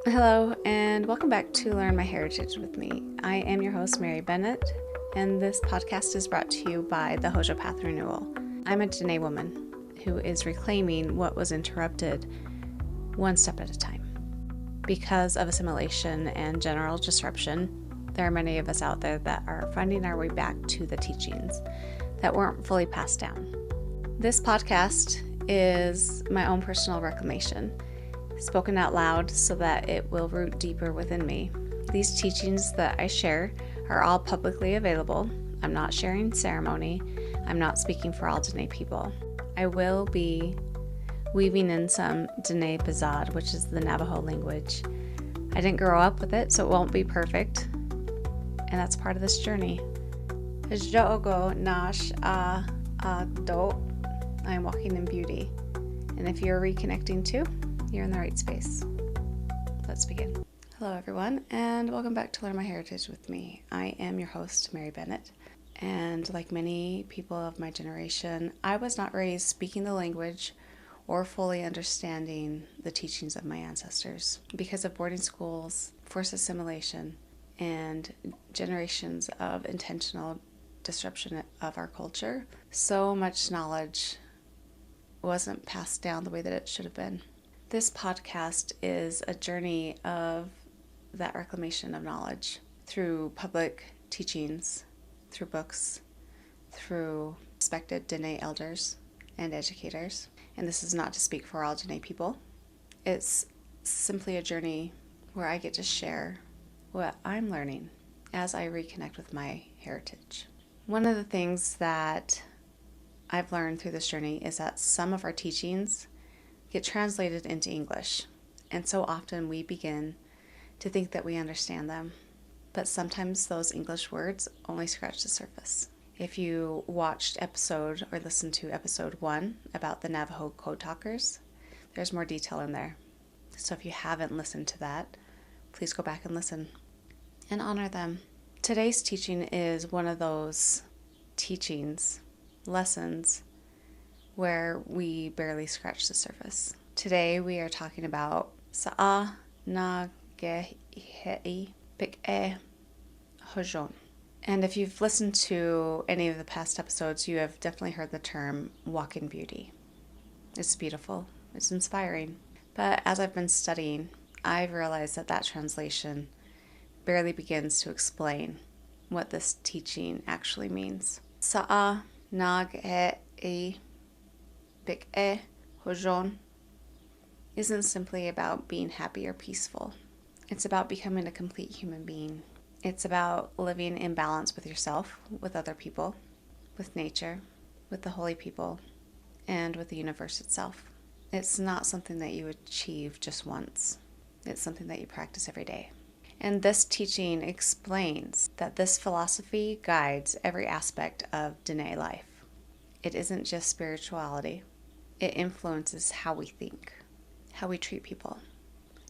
Hello, and welcome back to Learn My Heritage with me. I am your host, Meri Bennett, and this podcast is brought to you by the Hózhóón Path Renewal. I'm a Diné woman who is reclaiming what was interrupted one step at a time. Because of assimilation and general disruption, there are many of us out there that are finding our way back to the teachings that weren't fully passed down. This podcast is my own personal reclamation, spoken out loud so that it will root deeper within me. These teachings that I share are all publicly available. I'm not sharing ceremony. I'm not speaking for all Diné people. I will be weaving in some Diné Bazad, which is the Navajo language. I didn't grow up with it, so it won't be perfect. And that's part of this journey. Jo'ogo nash do. I'm walking in beauty. And if you're reconnecting too, you're in the right space. Let's begin. Hello everyone, and welcome back to Learn My Heritage with me. I am your host, Meri Bennett, and like many people of my generation, I was not raised speaking the language or fully understanding the teachings of my ancestors. Because of boarding schools, forced assimilation, and generations of intentional disruption of our culture, so much knowledge wasn't passed down the way that it should have been. This podcast is a journey of that reclamation of knowledge through public teachings, through books, through respected Diné elders and educators. And this is not to speak for all Diné people. It's simply a journey where I get to share what I'm learning as I reconnect with my heritage. One of the things that I've learned through this journey is that some of our teachings get translated into English, and so often we begin to think that we understand them, but sometimes those English words only scratch the surface. If you watched episode or listened to episode 1 about the Navajo code talkers, there's more detail in there. So if you haven't listened to that, please go back and listen and honor them. Today's teaching is one of those teachings, lessons, where we barely scratch the surface. Today we are talking about Sa'ąh Naaghéí Bik'eh Hózhóón. And if you've listened to any of the past episodes, you have definitely heard the term walk in beauty. It's beautiful, it's inspiring. But as I've been studying, I've realized that that translation barely begins to explain what this teaching actually means. Sa'ąh Naaghéí Bik'eh Hózhóón isn't simply about being happy or peaceful. It's about becoming a complete human being. It's about living in balance with yourself, with other people, with nature, with the holy people, and with the universe itself. It's not something that you achieve just once. It's something that you practice every day. And this teaching explains that this philosophy guides every aspect of Diné life. It isn't just spirituality. It influences how we think, how we treat people,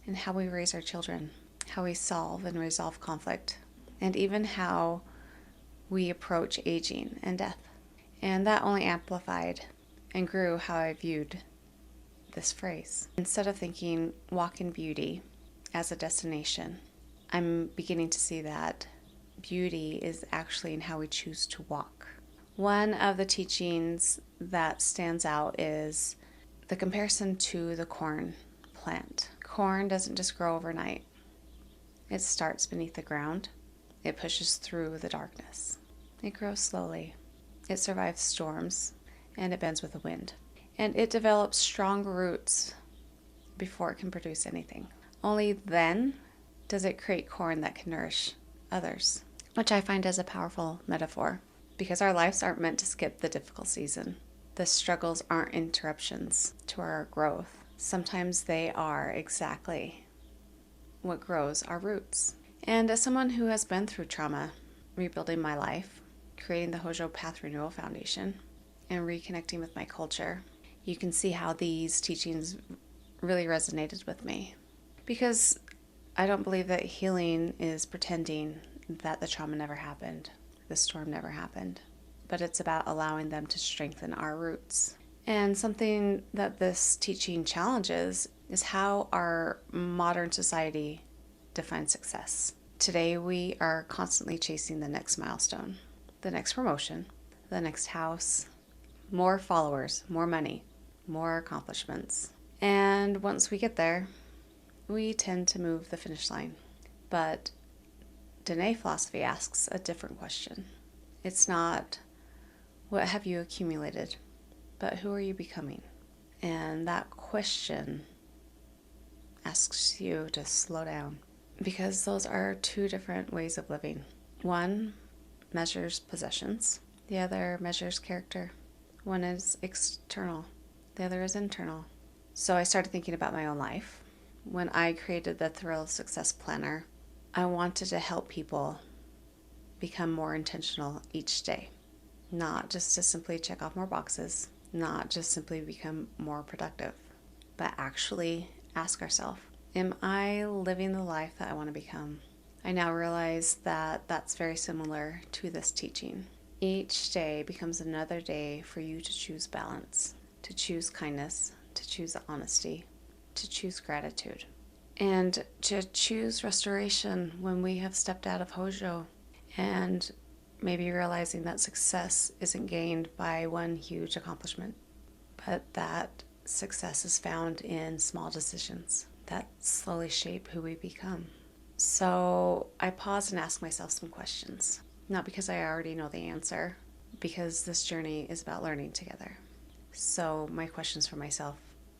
and how we raise our children, how we solve and resolve conflict, and even how we approach aging and death. And that only amplified and grew how I viewed this phrase. Instead of thinking walk in beauty as a destination, I'm beginning to see that beauty is actually in how we choose to walk. One of the teachings that stands out is the comparison to the corn plant. Corn doesn't just grow overnight. It starts beneath the ground. It pushes through the darkness. It grows slowly. It survives storms, and it bends with the wind. And it develops strong roots before it can produce anything. Only then does it create corn that can nourish others, which I find as a powerful metaphor, because our lives aren't meant to skip the difficult season. The struggles aren't interruptions to our growth. Sometimes they are exactly what grows our roots. And as someone who has been through trauma, rebuilding my life, creating the Hózhóón Path Renewal Foundation, and reconnecting with my culture, you can see how these teachings really resonated with me. Because I don't believe that healing is pretending that the trauma never happened, the storm never happened, but it's about allowing them to strengthen our roots. And something that this teaching challenges is how our modern society defines success. Today, we are constantly chasing the next milestone, the next promotion, the next house, more followers, more money, more accomplishments. And once we get there, we tend to move the finish line. But Diné philosophy asks a different question. It's not, what have you accumulated, but who are you becoming? And that question asks you to slow down, because those are two different ways of living. One measures possessions, the other measures character. One is external, the other is internal. So I started thinking about my own life. When I created the Thrill Success Planner, I wanted to help people become more intentional each day. Not just to simply check off more boxes, not just simply become more productive, but actually ask ourselves, am I living the life that I want to become? I now realize that that's very similar to this teaching. Each day becomes another day for you to choose balance, to choose kindness, to choose honesty, to choose gratitude, and to choose restoration when we have stepped out of Hózhóón, and maybe realizing that success isn't gained by one huge accomplishment, but that success is found in small decisions that slowly shape who we become. So I pause and ask myself some questions, not because I already know the answer, because this journey is about learning together. So my questions for myself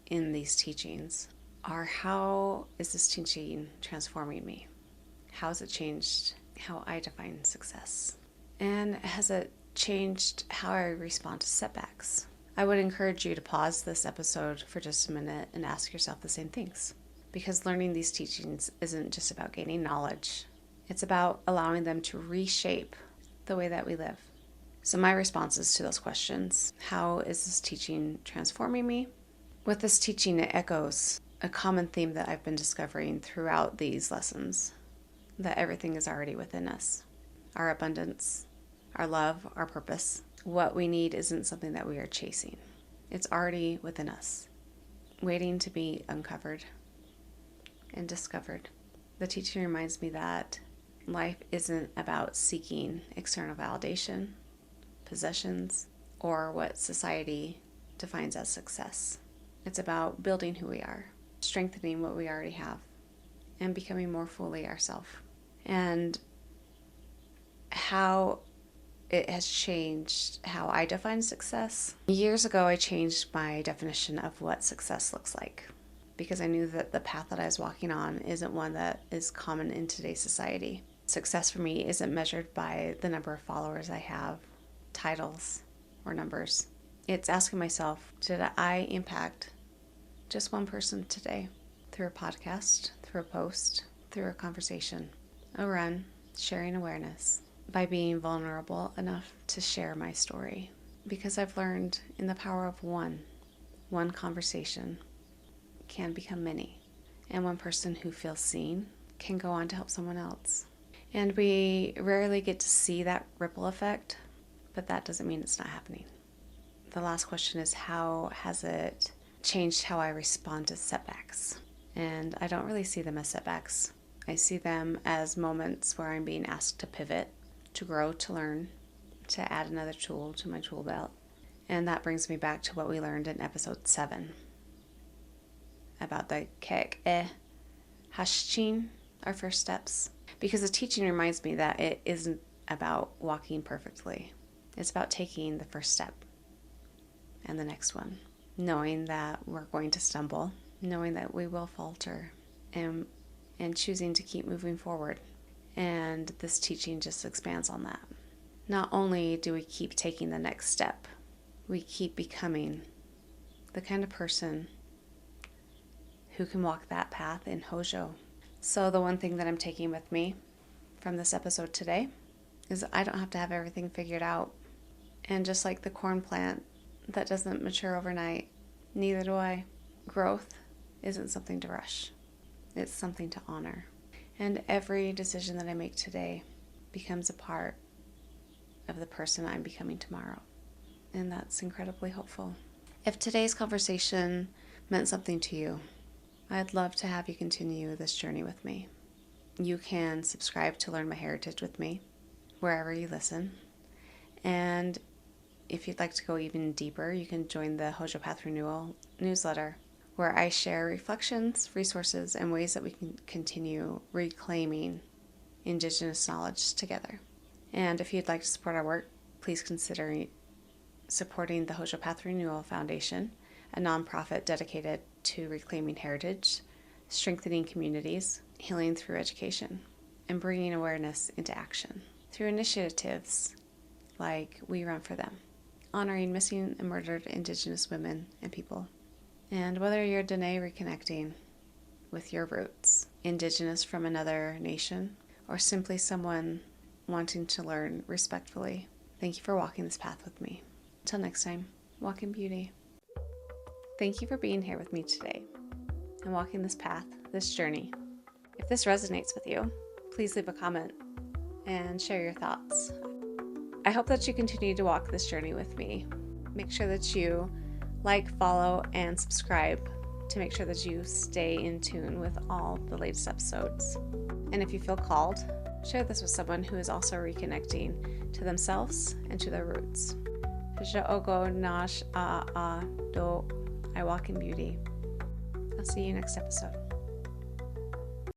in these teachings are, how is this teaching transforming me? How has it changed how I define success? And has it changed how I respond to setbacks? I would encourage you to pause this episode for just a minute and ask yourself the same things, because learning these teachings isn't just about gaining knowledge. It's about allowing them to reshape the way that we live. So my responses to those questions: how is this teaching transforming me? With this teaching, it echoes a common theme that I've been discovering throughout these lessons, that everything is already within us. Our abundance, our love, our purpose. What we need isn't something that we are chasing. It's already within us, waiting to be uncovered and discovered. The teaching reminds me that life isn't about seeking external validation, possessions, or what society defines as success. It's about building who we are, strengthening what we already have, and becoming more fully ourselves. And how it has changed how I define success. Years ago, I changed my definition of what success looks like, because I knew that the path that I was walking on isn't one that is common in today's society. Success for me isn't measured by the number of followers I have, titles, or numbers. It's asking myself, did I impact just one person today? Through a podcast, through a post, through a conversation, a run, sharing awareness, by being vulnerable enough to share my story. Because I've learned in the power of one conversation can become many. And one person who feels seen can go on to help someone else. And we rarely get to see that ripple effect, but that doesn't mean it's not happening. The last question is, how has it changed how I respond to setbacks? And I don't really see them as setbacks. I see them as moments where I'm being asked to pivot, to grow, to learn, to add another tool to my tool belt. And that brings me back to what we learned in episode 7 about the Sa'ąh Naaghéí Bik'eh Hózhóón, our first steps. Because the teaching reminds me that it isn't about walking perfectly. It's about taking the first step and the next one, knowing that we're going to stumble, knowing that we will falter, and choosing to keep moving forward. And this teaching just expands on that. Not only do we keep taking the next step, we keep becoming the kind of person who can walk that path in Hózhóón. So the one thing that I'm taking with me from this episode today is I don't have to have everything figured out. And just like the corn plant that doesn't mature overnight, neither do I. Growth isn't something to rush. It's something to honor. And every decision that I make today becomes a part of the person I'm becoming tomorrow. And that's incredibly hopeful. If today's conversation meant something to you, I'd love to have you continue this journey with me. You can subscribe to Learn My Heritage with me wherever you listen. And if you'd like to go even deeper, you can join the Hózhó Path Renewal newsletter, where I share reflections, resources, and ways that we can continue reclaiming Indigenous knowledge together. And if you'd like to support our work, please consider supporting the Hózhó Path Renewal Foundation, a nonprofit dedicated to reclaiming heritage, strengthening communities, healing through education, and bringing awareness into action through initiatives like We Run for Them, honoring missing and murdered Indigenous women and people. And whether you're Diné reconnecting with your roots, Indigenous from another nation, or simply someone wanting to learn respectfully, thank you for walking this path with me. Until next time, walk in beauty. Thank you for being here with me today and walking this path, this journey. If this resonates with you, please leave a comment and share your thoughts. I hope that you continue to walk this journey with me. Make sure that you like, follow, and subscribe to make sure that you stay in tune with all the latest episodes. And if you feel called, share this with someone who is also reconnecting to themselves and to their roots. I walk in beauty. I'll see you next episode.